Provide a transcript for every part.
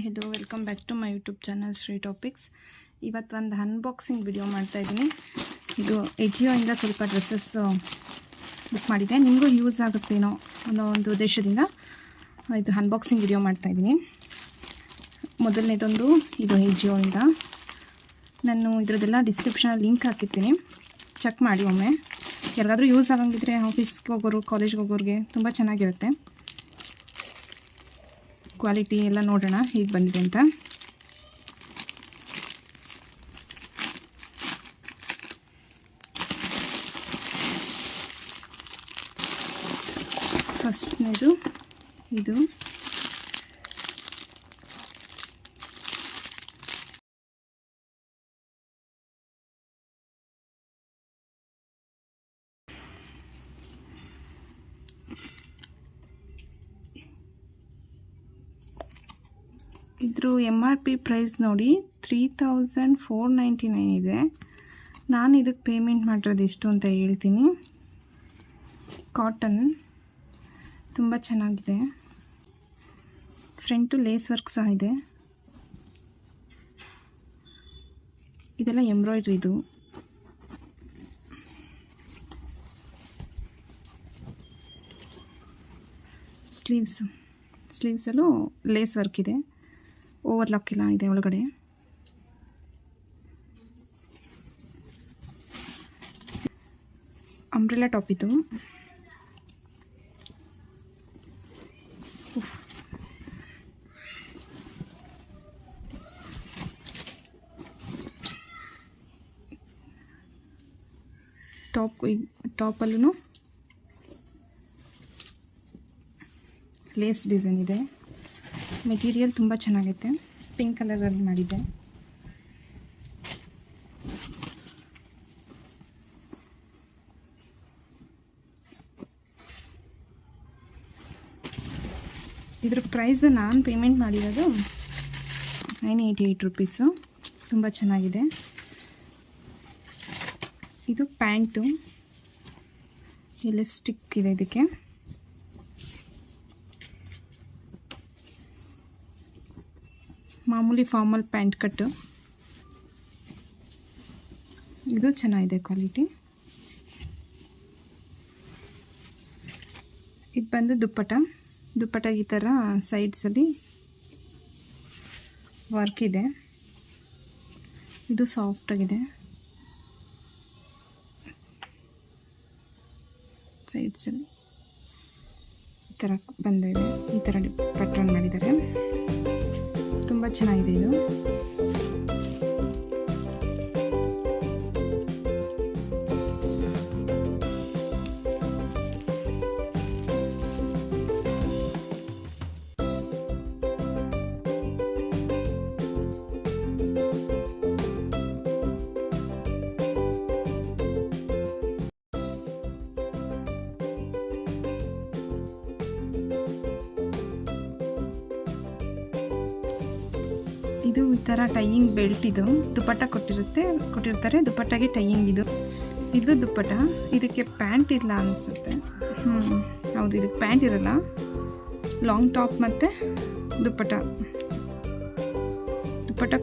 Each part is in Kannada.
Hello welcome back to my YouTube channel Shri topics. ಇವತ್ತು ಒಂದು ಅನ್ಬಾಕ್ಸಿಂಗ್ ವಿಡಿಯೋ ಮಾಡ್ತಾಯಿದ್ದೀನಿ. ಇದು ಎಜಿಯೋಯಿಂದ ಸ್ವಲ್ಪ ಡ್ರೆಸ್ಸಸ್ ಬುಕ್ ಮಾಡಿದ್ದೆ, ನಿಮಗೂ ಯೂಸ್ ಆಗುತ್ತೇನೋ ಅನ್ನೋ ಒಂದು ಉದ್ದೇಶದಿಂದ ಇದು ಅನ್ಬಾಕ್ಸಿಂಗ್ ವಿಡಿಯೋ ಮಾಡ್ತಾಯಿದ್ದೀನಿ. ಮೊದಲನೇದೊಂದು ಇದು ಎಜಿಯೋಯಿಂದ. ನಾನು ಇದರದ್ದೆಲ್ಲ ಡಿಸ್ಕ್ರಿಪ್ಷನಲ್ಲಿ ಲಿಂಕ್ ಹಾಕಿರ್ತೀನಿ, ಚೆಕ್ ಮಾಡಿ ಒಮ್ಮೆ. ಯಾರಿಗಾದ್ರೂ ಯೂಸ್ ಆಗಂಗಿದ್ರೆ ಆಫೀಸ್ಗೆ ಹೋಗೋರು, ಕಾಲೇಜ್ಗೆ ಹೋಗೋರಿಗೆ ತುಂಬ ಚೆನ್ನಾಗಿರುತ್ತೆ. ಕ್ವಾಲಿಟಿ ಎಲ್ಲ ನೋಡೋಣ ಹೇಗೆ ಬಂದಿದೆ ಅಂತ. ಫಸ್ಟ್ನೇದು ಇದು ಇದ್ರ MRP ಪ್ರೈಸ್ ನೋಡಿ 3499 ಇದೆ. ನಾನು ಇದಕ್ಕೆ ಪೇಮೆಂಟ್ ಮಾಡಿರೋದು ಎಷ್ಟು ಅಂತ ಹೇಳ್ತೀನಿ. ಕಾಟನ್ ತುಂಬ ಚೆನ್ನಾಗಿದೆ, ಫ್ರಂಟು ಲೇಸ್ ವರ್ಕ್ ಸಹ ಇದೆ. ಇದೆಲ್ಲ ಎಂಬ್ರಾಯ್ಡ್ರಿದು. ಸ್ಲೀವ್ಸಲ್ಲೂ ಲೇಸ್ ವರ್ಕ್ ಇದೆ, ಓವರ್ಲಾಕ್ ಎಲ್ಲ ಇದೆ ಒಳಗಡೆ. ಅಂಬ್ರೆಲಾ ಟಾಪ್ ಇದು. ಟಾಪಲ್ಲೂ ಲೇಸ್ ಡಿಸೈನ್ ಇದೆ. ಮೆಟೀರಿಯಲ್ ತುಂಬ ಚೆನ್ನಾಗೈತೆ, ಪಿಂಕ್ ಕಲರಲ್ಲಿ ಮಾಡಿದೆ. ಇದ್ರ ಪ್ರೈಸ್ ನಾನು ಪೇಮೆಂಟ್ ಮಾಡಿರೋದು 988 ರುಪೀಸು. ತುಂಬ ಚೆನ್ನಾಗಿದೆ. ಇದು ಪ್ಯಾಂಟು, ಎಲಾಸ್ಟಿಕ್ ಇದೆ ಇದಕ್ಕೆ. ಮಾಮೂಲಿ ಫಾರ್ಮಲ್ ಪ್ಯಾಂಟ್ ಕಟ್ಟು. ಇದು ಚೆನ್ನಾಗಿದೆ ಕ್ವಾಲಿಟಿ. ಇದು ಬಂದು ದುಪ್ಪಟ ಈ ಥರ ಸೈಡ್ಸಲ್ಲಿ ವರ್ಕ್ ಇದೆ. ಇದು ಸಾಫ್ಟಾಗಿದೆ, ಸೈಡ್ಸಲ್ಲಿ ಈ ಥರ ಬಂದಿದೆ. ಈ ಥರ ಪ್ಯಾಟ್ರನ್ ಮಾಡಿದ್ದಾರೆ, ತುಂಬ ಚೆನ್ನಾಗಿದೆ ಇದು. ಇದು ಈ ಥರ ಟೈಯಿಂಗ್ ಬೆಲ್ಟ್. ಇದು ದುಪ್ಪಟ್ಟ ಕೊಟ್ಟಿರ್ತಾರೆ, ದುಪ್ಪಟ್ಟಾಗೆ ಟೈಯಿಂಗ್. ಇದು ದುಪ್ಪಟ್ಟ. ಇದಕ್ಕೆ ಪ್ಯಾಂಟ್ ಇಲ್ಲ ಅನಿಸುತ್ತೆ. ಹೌದು, ಇದಕ್ಕೆ ಪ್ಯಾಂಟ್ ಇರಲ್ಲ. ಲಾಂಗ್ ಟಾಪ್ ಮತ್ತು ದುಪ್ಪಟ್ಟ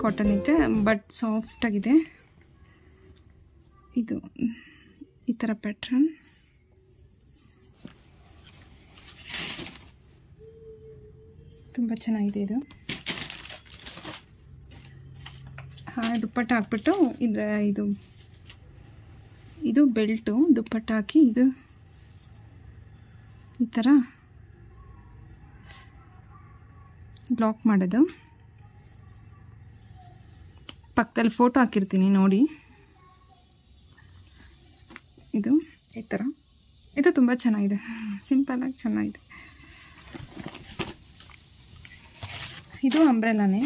ಕಾಟನ್ ಇದೆ, ಬಟ್ ಸಾಫ್ಟಾಗಿದೆ. ಇದು ಈ ಥರ ಪ್ಯಾಟ್ರನ್. ತುಂಬ ಚೆನ್ನಾಗಿದೆ ಇದು. ದುಪ್ಪಟ್ಟ ಹಾಕ್ಬಿಟ್ಟು ಇದು ಬೆಲ್ಟು. ದುಪ್ಪಟ್ಟ ಹಾಕಿ ಇದು ಈ ಥರ ಬ್ಲಾಕ್ ಮಾಡೋದು. ಪಕ್ಕದಲ್ಲಿ ಫೋಟೋ ಹಾಕಿರ್ತೀನಿ ನೋಡಿ. ಇದು ಈ ಥರ. ಇದು ತುಂಬ ಚೆನ್ನಾಗಿದೆ, ಸಿಂಪಲಾಗಿ ಚೆನ್ನಾಗಿದೆ. ಇದು ಅಂಬ್ರೆಲಾನೇ.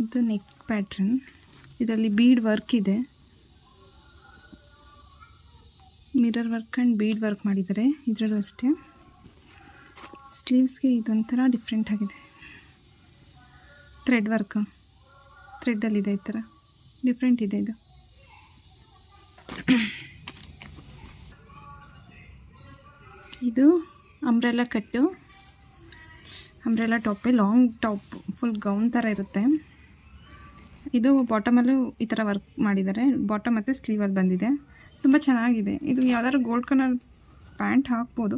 ಇದು ನೆಕ್ ಪ್ಯಾಟ್ರನ್. ಇದರಲ್ಲಿ ಬೀಡ್ ವರ್ಕ್ ಇದೆ, mirror work and bead work ಮಾಡಿದ್ದಾರೆ. ಇದರಲ್ಲೂ ಅಷ್ಟೇ. ಸ್ಲೀವ್ಸ್ಗೆ ಇದೊಂಥರ ಡಿಫ್ರೆಂಟ್ ಆಗಿದೆ, ಥ್ರೆಡ್ ವರ್ಕ್, ಥ್ರೆಡ್ಡಲ್ಲಿದೆ. ಈ ಥರ ಡಿಫ್ರೆಂಟ್ ಇದೆ ಇದು. ಇದು ಅಂಬ್ರೆಲಾ ಕಟ್ಟು, ಅಂಬ್ರೆಲಾ ಟಾಪೇ, ಲಾಂಗ್ ಟಾಪ್, ಫುಲ್ ಗೌನ್ ಥರ ಇರುತ್ತೆ. ಇದು ಬಾಟಮಲ್ಲೂ ಈ ಥರ ವರ್ಕ್ ಮಾಡಿದ್ದಾರೆ. ಬಾಟಮ್ ಮತ್ತು ಸ್ಲೀವಲ್ಲಿ ಬಂದಿದೆ. ತುಂಬ ಚೆನ್ನಾಗಿದೆ. ಇದು ಯಾವ್ದಾದ್ರು ಗೋಲ್ಡ್ ಕಲರ್ ಪ್ಯಾಂಟ್ ಹಾಕ್ಬೋದು,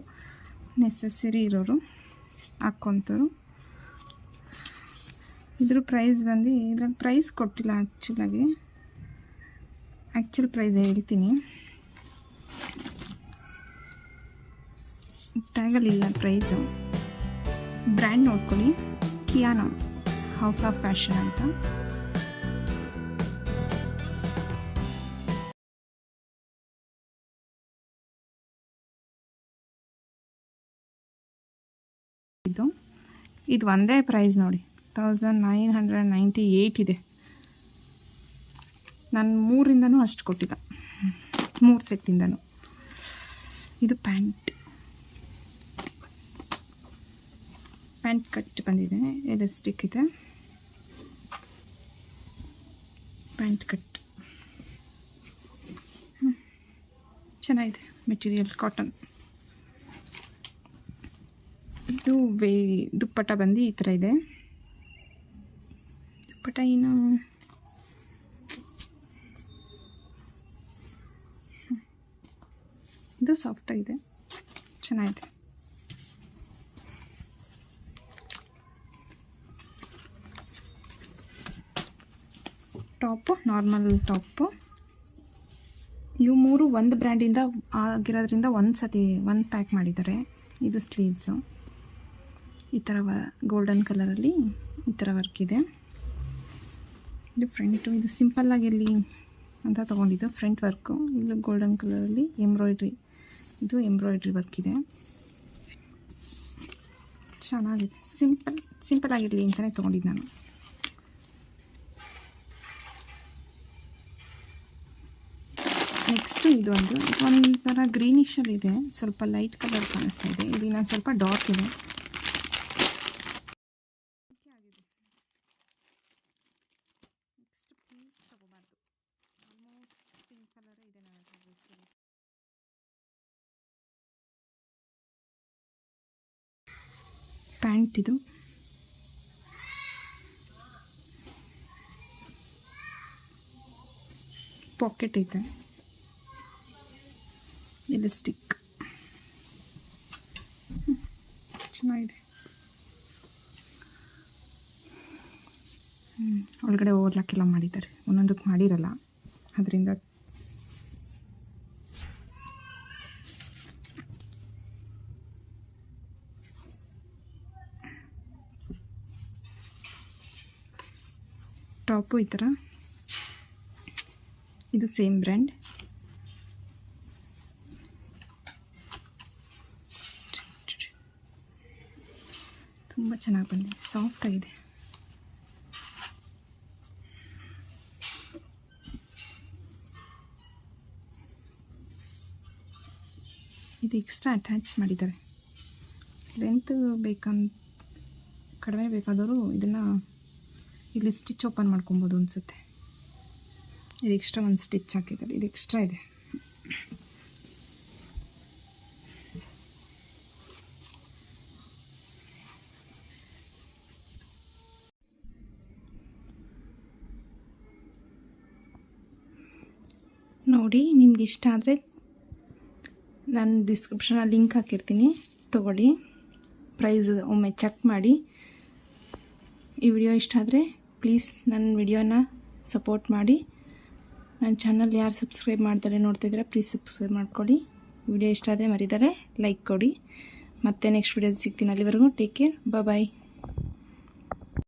ನೆಸೆಸರಿ ಇರೋರು ಹಾಕ್ಕೊತಾರೆ. ಇದ್ರ ಪ್ರೈಸ್ ಬಂದು, ಇದ್ರಲ್ಲಿ ಪ್ರೈಸ್ ಕೊಟ್ಟಿಲ್ಲ ಆ್ಯಕ್ಚುಲ್ ಪ್ರೈಸ್ ಹೇಳ್ತೀನಿ. ಟ್ಯಾಗಲ್ಲಿಲ್ಲ ಪ್ರೈಸು. ಬ್ರ್ಯಾಂಡ್ ನೋಡ್ಕೊಳ್ಳಿ, ಕಿಯಾನಾ ಹೌಸ್ ಆಫ್ ಫ್ಯಾಷನ್ ಅಂತ. ಇದು ಒಂದೇ ಪ್ರೈಸ್ ನೋಡಿ, 1998 ಇದೆ. ನಾನು 3ರಿಂದನೂ ಅಷ್ಟು ಕೊಟ್ಟಿಲ್ಲ, 3 ಸೆಟ್ಟಿಂದನೂ. ಇದು ಪ್ಯಾಂಟ್ ಕಟ್ ಬಂದಿದೆ, ಎಲಾಸ್ಟಿಕ್ ಇದೆ. ಪ್ಯಾಂಟ್ ಕಟ್ ಚೆನ್ನಾಗಿದೆ, ಮೆಟೀರಿಯಲ್ ಕಾಟನ್. ಇದು ದುಪ್ಪಟ್ಟ ಬಂದು ಈ ಥರ ಇದೆ. ದುಪ್ಪಟ್ಟ ಏನು ಇದು ಸಾಫ್ಟಾಗಿದೆ, ಚೆನ್ನಾಗಿದೆ. Top normal top. ಇವು 3 ಒಂದು ಬ್ರ್ಯಾಂಡಿಂದ ಆಗಿರೋದ್ರಿಂದ ಒಂದು ಪ್ಯಾಕ್ ಮಾಡಿದ್ದಾರೆ. ಇದು ಸ್ಲೀವ್ಸು ಈ ಥರ ಗೋಲ್ಡನ್ ಕಲರಲ್ಲಿ ಈ ಥರ ವರ್ಕ್ ಇದೆ. ಇದು ಫ್ರಂಟು, ಇದು ಸಿಂಪಲ್ಲಾಗಿರಲಿ ಅಂತ ತೊಗೊಂಡಿದ್ದು ಫ್ರಂಟ್ ವರ್ಕು. ಇಲ್ಲಿ ಗೋಲ್ಡನ್ ಕಲರಲ್ಲಿ ಇದು ಎಂಬ್ರಾಯ್ಡ್ರಿ ವರ್ಕ್ ಇದೆ, ಚೆನ್ನಾಗಿದೆ. ಸಿಂಪಲ್ ಆಗಿರಲಿ ಅಂತಲೇ ತೊಗೊಂಡಿದ್ದು ನಾನು. ನೆಕ್ಸ್ಟು ಒಂಥರ ಗ್ರೀನಿಷಲ್ಲಿದೆ, ಸ್ವಲ್ಪ ಲೈಟ್ ಕಲರ್ ಕಾಣಿಸ್ತಾ ಇದೆ. ಇಲ್ಲಿ ನಾನು ಸ್ವಲ್ಪ ಡಾರ್ಕ್ ಇದೆ. ನೆಕ್ಸ್ಟ್ ಪಿಂಕ್ ತಗೋಬಾರ್ದು, ಆಲ್ಮೋಸ್ಟ್ ಪಿಂಕ್ ಕಲರೇ ಇದೆ ನನ್ನ ಡ್ರೆಸ್ಸಲ್ಲಿ. ಪ್ಯಾಂಟ್ ಇದು ಪಾಕೆಟ್ ಇದೆ, ಎಲಾಸ್ಟಿಕ್ ಚೆನ್ನಾಗಿದೆ. ಒಳಗಡೆ ಓವರ್ಲಾಕೆಲ್ಲ ಮಾಡಿದ್ದಾರೆ, ಒಂದೊಂದಕ್ಕೆ ಮಾಡಿರಲ್ಲ, ಅದರಿಂದ ಟಾಪು ಈ ಥರ. ಇದು ಸೇಮ್ ಬ್ರ್ಯಾಂಡ್. ತುಂಬ ಚೆನ್ನಾಗಿ ಬಂದಿದೆ, ಸಾಫ್ಟಾಗಿದೆ. ಇದು ಎಕ್ಸ್ಟ್ರಾ ಅಟ್ಯಾಚ್ ಮಾಡಿದ್ದಾರೆ. ಲೆಂತ್ ಕಡಿಮೆ ಬೇಕಾದವರು ಇದನ್ನು ಇಲ್ಲಿ ಸ್ಟಿಚ್ ಓಪನ್ ಮಾಡ್ಕೊಬೋದು ಅನಿಸುತ್ತೆ. ಇದು ಎಕ್ಸ್ಟ್ರಾ ಒಂದು ಸ್ಟಿಚ್ ಹಾಕಿದ್ದಾರೆ, ಇದು ಎಕ್ಸ್ಟ್ರಾ ಇದೆ. ನೋಡಿ, ನಿಮ್ಗೆ ಇಷ್ಟ ಆದರೆ ನಾನು ಡಿಸ್ಕ್ರಿಪ್ಷನಲ್ಲಿ ಲಿಂಕ್ ಹಾಕಿರ್ತೀನಿ, ತೊಗೊಳ್ಳಿ. ಪ್ರೈಸ್ ಒಮ್ಮೆ ಚೆಕ್ ಮಾಡಿ. ಈ ವಿಡಿಯೋ ಇಷ್ಟ ಆದರೆ ಪ್ಲೀಸ್ ನನ್ನ ವಿಡಿಯೋನ ಸಪೋರ್ಟ್ ಮಾಡಿ. ನನ್ನ ಚಾನಲ್ ಯಾರು ಸಬ್ಸ್ಕ್ರೈಬ್ ಮಾಡ್ತಾರೆ ನೋಡ್ತಿದ್ರೆ ಪ್ಲೀಸ್ ಸಬ್ಸ್ಕ್ರೈಬ್ ಮಾಡ್ಕೊಳ್ಳಿ. ವಿಡಿಯೋ ಇಷ್ಟ ಆದರೆ ಮರಿದರೆ ಲೈಕ್ ಕೊಡಿ. ಮತ್ತೆ ನೆಕ್ಸ್ಟ್ ವಿಡಿಯೋದಲ್ಲಿ ಸಿಗ್ತೀನಿ. ಅಲ್ಲಿವರೆಗೂ ಟೇಕ್ ಕೇರ್, ಬಾಯ್.